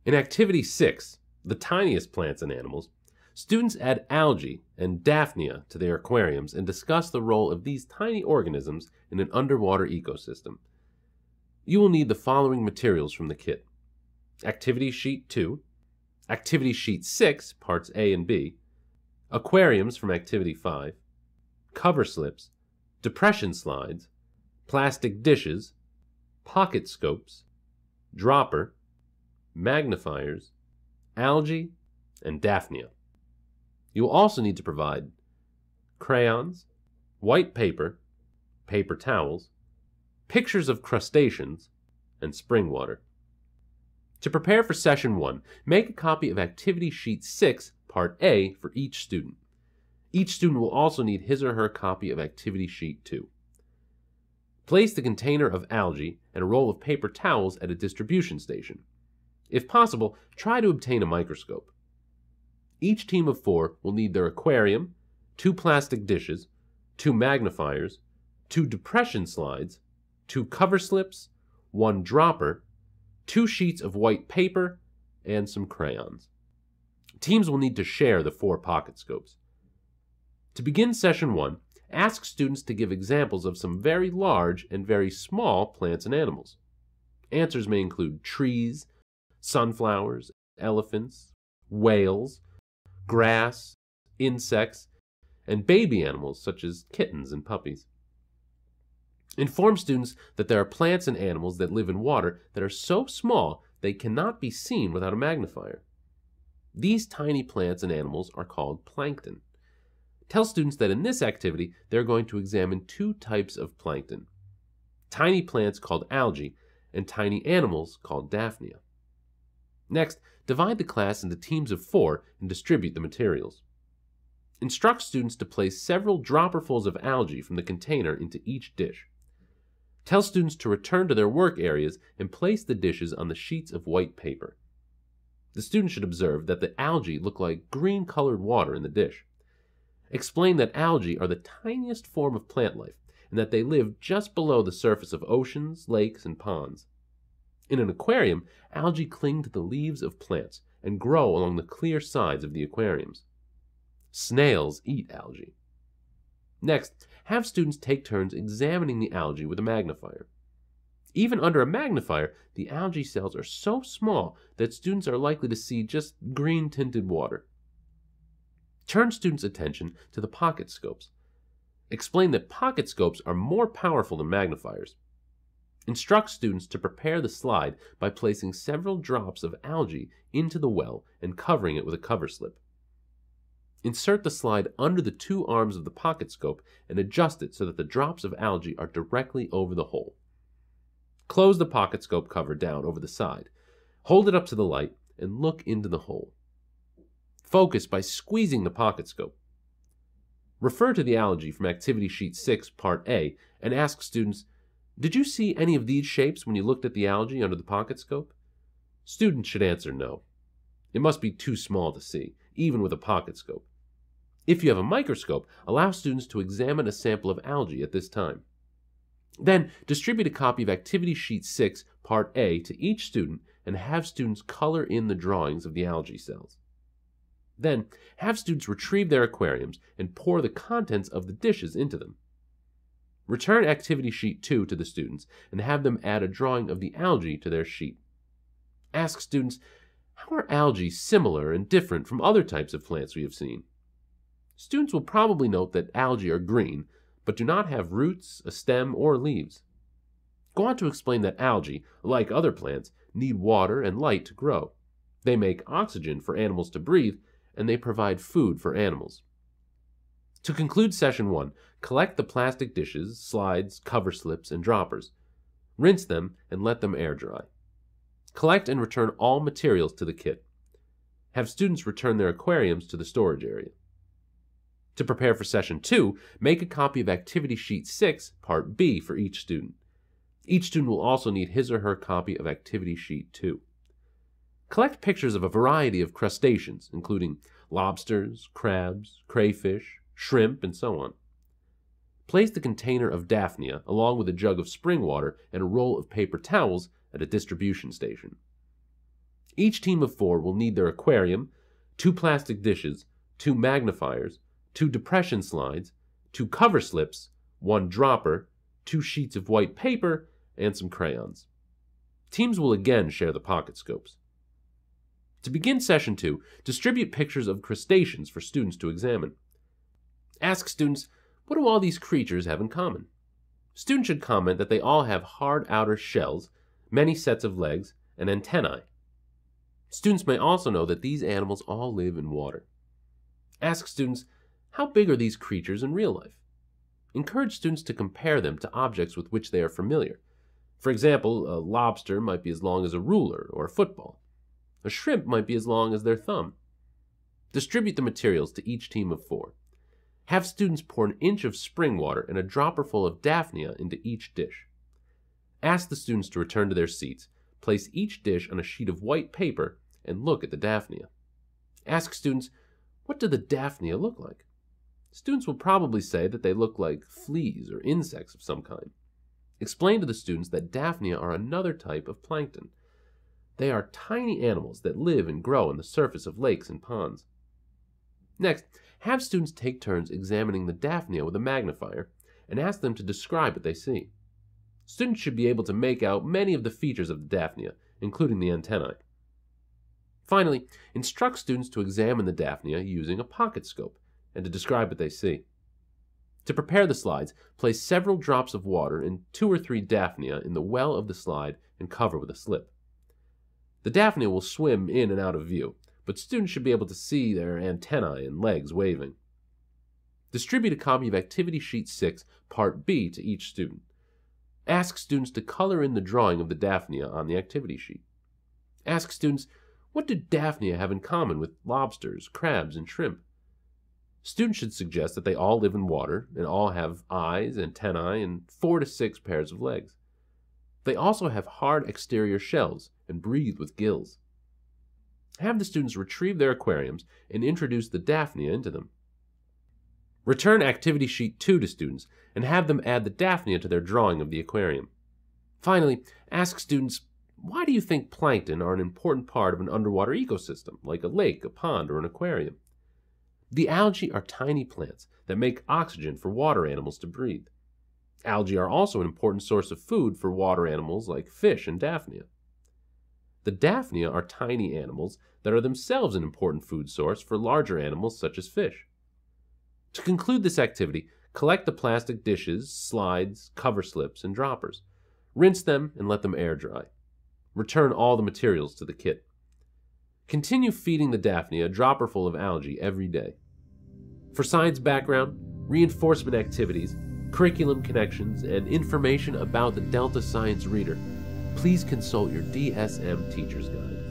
In Activity 6, the tiniest plants and animals, students add algae and daphnia to their aquariums and discuss the role of these tiny organisms in an underwater ecosystem. You will need the following materials from the kit: Activity Sheet 2, Activity Sheet 6, Parts A and B, aquariums from Activity 5, cover slips, depression slides, plastic dishes, pocket scopes, dropper, magnifiers, algae, and daphnia. You will also need to provide crayons, white paper, paper towels, pictures of crustaceans, and spring water. To prepare for Session 1, make a copy of Activity Sheet 6, Part A for each student. Each student will also need his or her copy of Activity Sheet 2. Place the container of algae and a roll of paper towels at a distribution station. If possible, try to obtain a microscope. Each team of 4 will need their aquarium, 2 plastic dishes, 2 magnifiers, 2 depression slides, 2 cover slips, 1 dropper, 2 sheets of white paper, and some crayons. Teams will need to share the 4 pocket scopes. To begin Session 1, ask students to give examples of some very large and very small plants and animals. Answers may include trees, sunflowers, elephants, whales, grass, insects, and baby animals such as kittens and puppies. Inform students that there are plants and animals that live in water that are so small they cannot be seen without a magnifier. These tiny plants and animals are called plankton. Tell students that in this activity they're going to examine 2 types of plankton: tiny plants called algae and tiny animals called daphnia. Next, divide the class into teams of 4 and distribute the materials. Instruct students to place several dropperfuls of algae from the container into each dish. Tell students to return to their work areas and place the dishes on the sheets of white paper. The students should observe that the algae look like green-colored water in the dish. Explain that algae are the tiniest form of plant life and that they live just below the surface of oceans, lakes, and ponds. In an aquarium, algae cling to the leaves of plants and grow along the clear sides of the aquariums. Snails eat algae. Next, have students take turns examining the algae with a magnifier. Even under a magnifier, the algae cells are so small that students are likely to see just green-tinted water. Turn students' attention to the pocket scopes. Explain that pocket scopes are more powerful than magnifiers. Instruct students to prepare the slide by placing several drops of algae into the well and covering it with a cover slip. Insert the slide under the 2 arms of the pocket scope and adjust it so that the drops of algae are directly over the hole. Close the pocket scope cover down over the side. Hold it up to the light and look into the hole. Focus by squeezing the pocket scope. Refer to the algae from Activity Sheet 6, Part A, and ask students, "Did you see any of these shapes when you looked at the algae under the pocket scope?" Students should answer no. It must be too small to see, even with a pocket scope. If you have a microscope, allow students to examine a sample of algae at this time. Then, distribute a copy of Activity Sheet 6, Part A to each student and have students color in the drawings of the algae cells. Then, have students retrieve their aquariums and pour the contents of the dishes into them. Return Activity Sheet 2 to the students and have them add a drawing of the algae to their sheet. Ask students, how are algae similar and different from other types of plants we have seen? Students will probably note that algae are green, but do not have roots, a stem, or leaves. Go on to explain that algae, like other plants, need water and light to grow. They make oxygen for animals to breathe, and they provide food for animals. To conclude Session 1, collect the plastic dishes, slides, cover slips, and droppers. Rinse them and let them air dry. Collect and return all materials to the kit. Have students return their aquariums to the storage area. To prepare for Session 2, make a copy of Activity Sheet 6, Part B for each student. Each student will also need his or her copy of Activity Sheet 2. Collect pictures of a variety of crustaceans, including lobsters, crabs, crayfish, shrimp, and so on. Place the container of daphnia, along with a jug of spring water and a roll of paper towels, at a distribution station. Each team of 4 will need their aquarium, 2 plastic dishes, 2 magnifiers, 2 depression slides, 2 cover slips, 1 dropper, 2 sheets of white paper, and some crayons. Teams will again share the pocket scopes. To begin Session 2, distribute pictures of crustaceans for students to examine. Ask students, what do all these creatures have in common? Students should comment that they all have hard outer shells, many sets of legs, and antennae. Students may also know that these animals all live in water. Ask students, how big are these creatures in real life? Encourage students to compare them to objects with which they are familiar. For example, a lobster might be as long as a ruler or a football. A shrimp might be as long as their thumb. Distribute the materials to each team of 4. Have students pour an inch of spring water and a dropper full of daphnia into each dish. Ask the students to return to their seats, place each dish on a sheet of white paper, and look at the daphnia. Ask students, what do the daphnia look like? Students will probably say that they look like fleas or insects of some kind. Explain to the students that daphnia are another type of plankton. They are tiny animals that live and grow on the surface of lakes and ponds. Next, have students take turns examining the daphnia with a magnifier and ask them to describe what they see. Students should be able to make out many of the features of the daphnia, including the antennae. Finally, instruct students to examine the daphnia using a pocket scope and to describe what they see. To prepare the slides, place several drops of water and 2 or 3 daphnia in the well of the slide and cover with a slip. The daphnia will swim in and out of view, but students should be able to see their antennae and legs waving. Distribute a copy of Activity Sheet 6, Part B to each student. Ask students to color in the drawing of the daphnia on the activity sheet. Ask students, what do daphnia have in common with lobsters, crabs, and shrimp? Students should suggest that they all live in water and all have eyes, antennae, and 4 to 6 pairs of legs. They also have hard exterior shells and breathe with gills. Have the students retrieve their aquariums and introduce the daphnia into them. Return Activity Sheet 2 to students and have them add the daphnia to their drawing of the aquarium. Finally, ask students, why do you think plankton are an important part of an underwater ecosystem, like a lake, a pond, or an aquarium? The algae are tiny plants that make oxygen for water animals to breathe. Algae are also an important source of food for water animals like fish and daphnia. The daphnia are tiny animals that are themselves an important food source for larger animals such as fish. To conclude this activity, collect the plastic dishes, slides, cover slips, and droppers. Rinse them and let them air dry. Return all the materials to the kit. Continue feeding the daphnia a dropper full of algae every day. For science background, reinforcement activities, curriculum connections, and information about the Delta Science Reader, please consult your DSM Teacher's Guide.